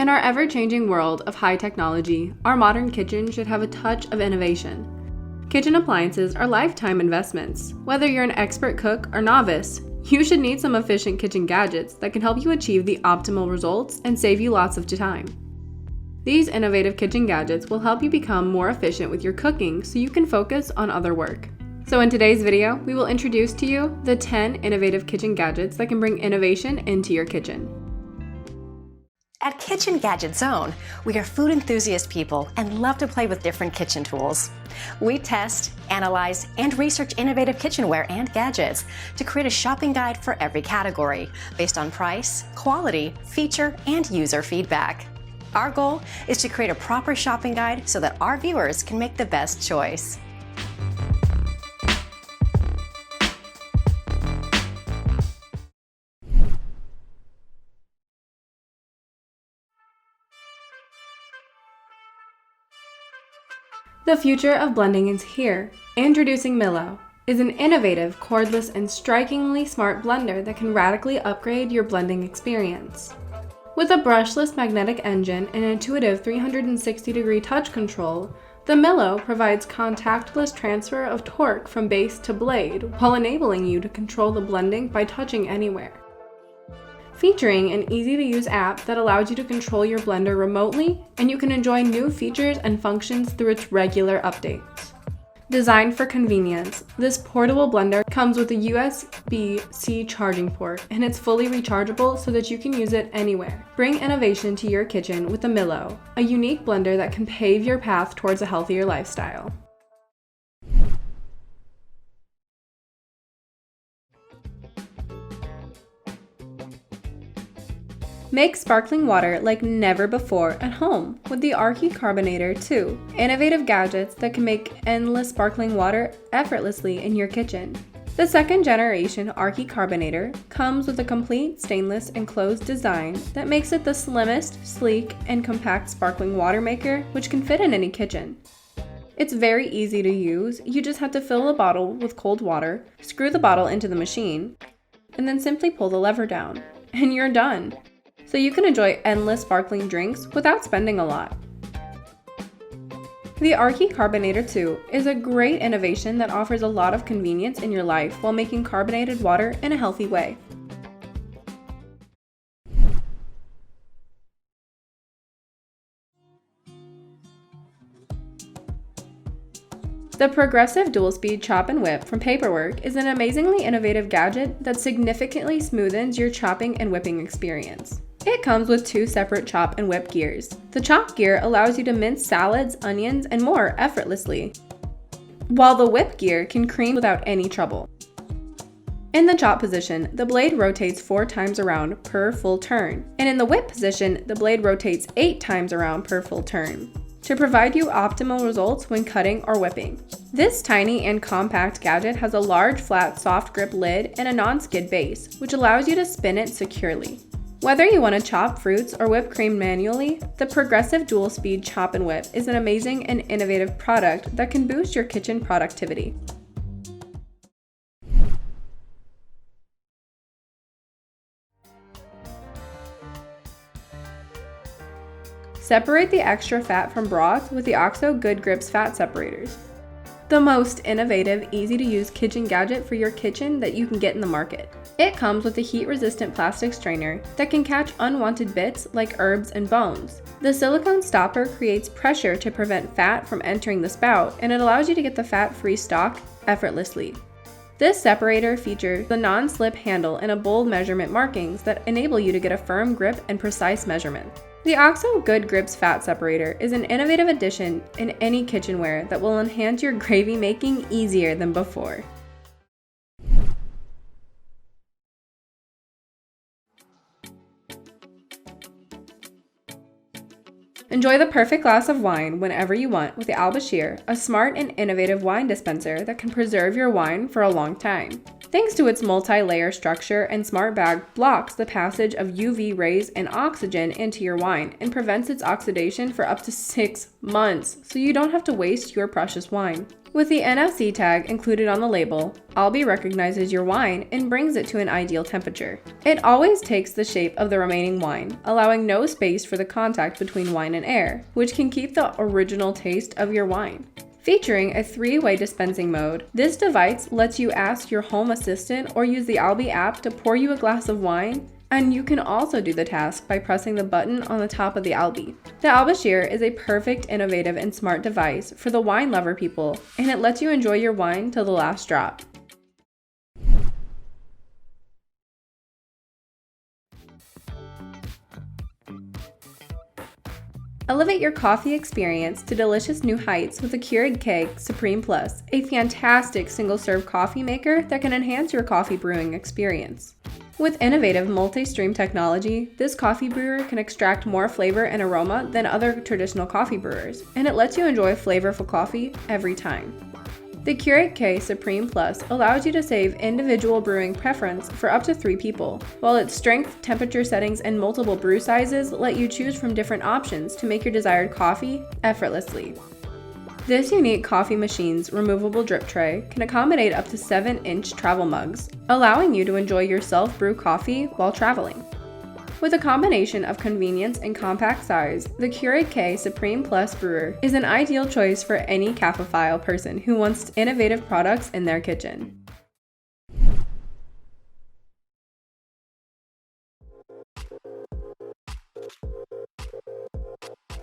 In our ever-changing world of high technology, our modern kitchen should have a touch of innovation. Kitchen appliances are lifetime investments. Whether you're an expert cook or novice, you should need some efficient kitchen gadgets that can help you achieve the optimal results and save you lots of time. These innovative kitchen gadgets will help you become more efficient with your cooking so you can focus on other work. So in today's video, we will introduce to you the 10 innovative kitchen gadgets that can bring innovation into your kitchen. At Kitchen Gadget Zone, we are food enthusiast people and love to play with different kitchen tools. We test, analyze, and research innovative kitchenware and gadgets to create a shopping guide for every category based on price, quality, feature, and user feedback. Our goal is to create a proper shopping guide so that our viewers can make the best choice. The future of blending is here. Introducing Millo is an innovative, cordless, and strikingly smart blender that can radically upgrade your blending experience. With a brushless magnetic engine and intuitive 360-degree touch control, the Millo provides contactless transfer of torque from base to blade while enabling you to control the blending by touching anywhere. Featuring an easy-to-use app that allows you to control your blender remotely, and you can enjoy new features and functions through its regular updates. Designed for convenience, this portable blender comes with a USB-C charging port, and it's fully rechargeable so that you can use it anywhere. Bring innovation to your kitchen with the Millo, a unique blender that can pave your path towards a healthier lifestyle. Make sparkling water like never before at home with the Aarke Carbonator II, innovative gadgets that can make endless sparkling water effortlessly in your kitchen. The second generation Aarke Carbonator comes with a complete stainless enclosed design that makes it the slimmest, sleek, and compact sparkling water maker which can fit in any kitchen. It's very easy to use. You just have to fill the bottle with cold water, screw the bottle into the machine, and then simply pull the lever down, and you're done. So you can enjoy endless sparkling drinks without spending a lot. The Aarke Carbonator II is a great innovation that offers a lot of convenience in your life while making carbonated water in a healthy way. The progressive dual-speed chop and whip from Prepworks is an amazingly innovative gadget that significantly smoothens your chopping and whipping experience. It comes with two separate chop and whip gears. The chop gear allows you to mince salads, onions, and more effortlessly, while the whip gear can cream without any trouble. In the chop position, the blade rotates 4 times around per full turn, and in the whip position, the blade rotates 8 times around per full turn, to provide you optimal results when cutting or whipping. This tiny and compact gadget has a large, flat, soft grip lid and a non-skid base, which allows you to spin it securely. Whether you want to chop fruits or whip cream manually, the progressive dual-speed chop and whip is an amazing and innovative product that can boost your kitchen productivity. Separate the extra fat from broth with the OXO Good Grips fat separators. The most innovative, easy-to-use kitchen gadget for your kitchen that you can get in the market. It comes with a heat-resistant plastic strainer that can catch unwanted bits like herbs and bones. The silicone stopper creates pressure to prevent fat from entering the spout, and it allows you to get the fat-free stock effortlessly. This separator features the non-slip handle and a bold measurement markings that enable you to get a firm grip and precise measurement. The OXO Good Grips Fat Separator is an innovative addition in any kitchenware that will enhance your gravy making easier than before. Enjoy the perfect glass of wine whenever you want with the Albicchiere, a smart and innovative wine dispenser that can preserve your wine for a long time. Thanks to its multi-layer structure and smart bag blocks the passage of UV rays and oxygen into your wine and prevents its oxidation for up to 6 months, so you don't have to waste your precious wine. With the NFC tag included on the label, Albi recognizes your wine and brings it to an ideal temperature. It always takes the shape of the remaining wine, allowing no space for the contact between wine and air, which can keep the original taste of your wine. Featuring a 3-way dispensing mode, this device lets you ask your home assistant or use the Albi app to pour you a glass of wine, and you can also do the task by pressing the button on the top of the Albi. The Albicchiere is a perfect, innovative, and smart device for the wine lover people, and it lets you enjoy your wine till the last drop. Elevate your coffee experience to delicious new heights with the Keurig Supreme Plus, a fantastic single-serve coffee maker that can enhance your coffee brewing experience. With innovative multi-stream technology, this coffee brewer can extract more flavor and aroma than other traditional coffee brewers, and it lets you enjoy flavorful coffee every time. The Keurig Supreme Plus allows you to save individual brewing preference for up to 3 people, while its strength, temperature settings, and multiple brew sizes let you choose from different options to make your desired coffee effortlessly. This unique coffee machine's removable drip tray can accommodate up to 7-inch travel mugs, allowing you to enjoy your self-brew coffee while traveling. With a combination of convenience and compact size, the Keurig Supreme Plus brewer is an ideal choice for any cafephile person who wants innovative products in their kitchen.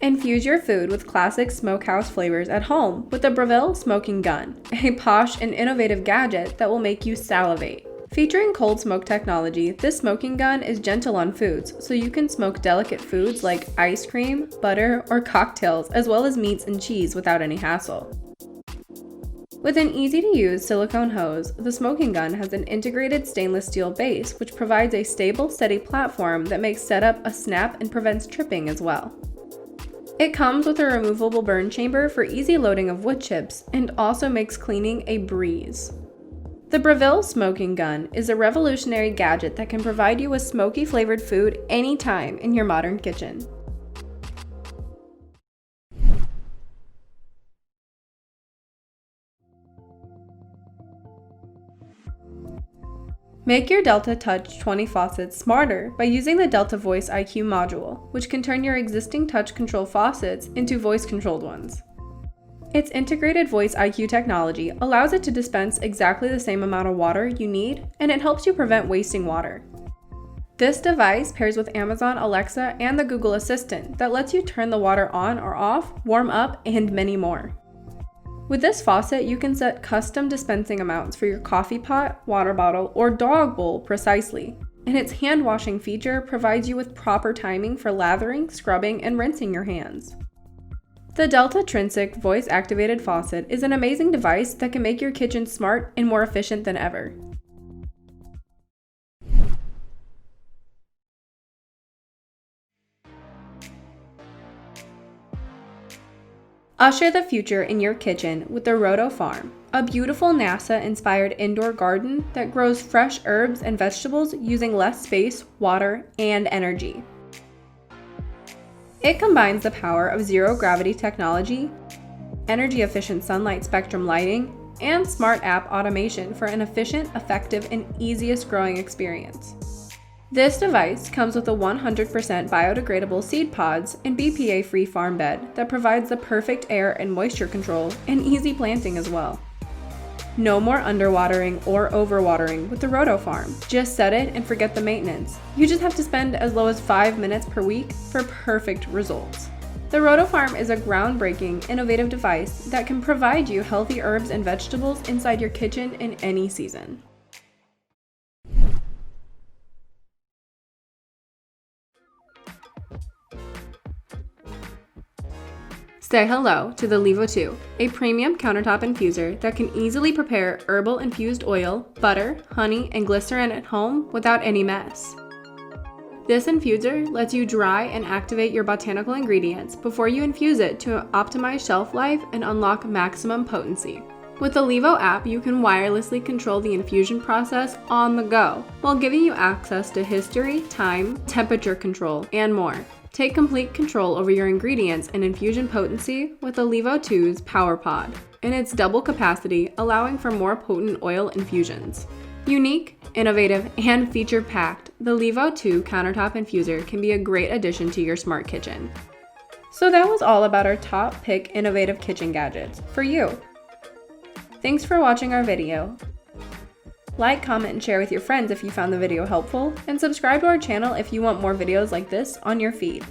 Infuse your food with classic smokehouse flavors at home with the Breville Smoking Gun, a posh and innovative gadget that will make you salivate. Featuring cold smoke technology, this smoking gun is gentle on foods, so you can smoke delicate foods like ice cream, butter, or cocktails, as well as meats and cheese without any hassle. With an easy-to-use silicone hose, the smoking gun has an integrated stainless steel base, which provides a stable, steady platform that makes setup a snap and prevents tripping as well. It comes with a removable burn chamber for easy loading of wood chips and also makes cleaning a breeze. The Breville Smoking Gun is a revolutionary gadget that can provide you with smoky flavored food anytime in your modern kitchen. Make your Delta Touch 20 faucets smarter by using the Delta VoiceIQ module, which can turn your existing touch control faucets into voice-controlled ones. Its integrated VoiceIQ technology allows it to dispense exactly the same amount of water you need, and it helps you prevent wasting water. This device pairs with Amazon Alexa and the Google Assistant that lets you turn the water on or off, warm up, and many more. With this faucet, you can set custom dispensing amounts for your coffee pot, water bottle, or dog bowl precisely, and its hand washing feature provides you with proper timing for lathering, scrubbing, and rinsing your hands. The Delta Trinsic voice-activated faucet is an amazing device that can make your kitchen smart and more efficient than ever. Usher the future in your kitchen with the Rotofarm, a beautiful NASA-inspired indoor garden that grows fresh herbs and vegetables using less space, water, and energy. It combines the power of zero-gravity technology, energy-efficient sunlight spectrum lighting, and smart app automation for an efficient, effective, and easiest growing experience. This device comes with a 100% biodegradable seed pods and BPA-free farm bed that provides the perfect air and moisture control and easy planting as well. No more underwatering or overwatering with the Rotofarm. Just set it and forget the maintenance. You just have to spend as low as 5 minutes per week for perfect results. The Rotofarm is a groundbreaking, innovative device that can provide you healthy herbs and vegetables inside your kitchen in any season. Say hello to the LEVO II, a premium countertop infuser that can easily prepare herbal infused oil, butter, honey, and glycerin at home without any mess. This infuser lets you dry and activate your botanical ingredients before you infuse it to optimize shelf life and unlock maximum potency. With the LEVO app, you can wirelessly control the infusion process on the go, while giving you access to history, time, temperature control, and more. Take complete control over your ingredients and infusion potency with the LEVO II's Power Pod, and its double capacity, allowing for more potent oil infusions. Unique, innovative, and feature-packed, the LEVO II countertop infuser can be a great addition to your smart kitchen. So that was all about our top pick innovative kitchen gadgets for you. Thanks for watching our video. Like, comment, and share with your friends if you found the video helpful, and subscribe to our channel if you want more videos like this on your feed.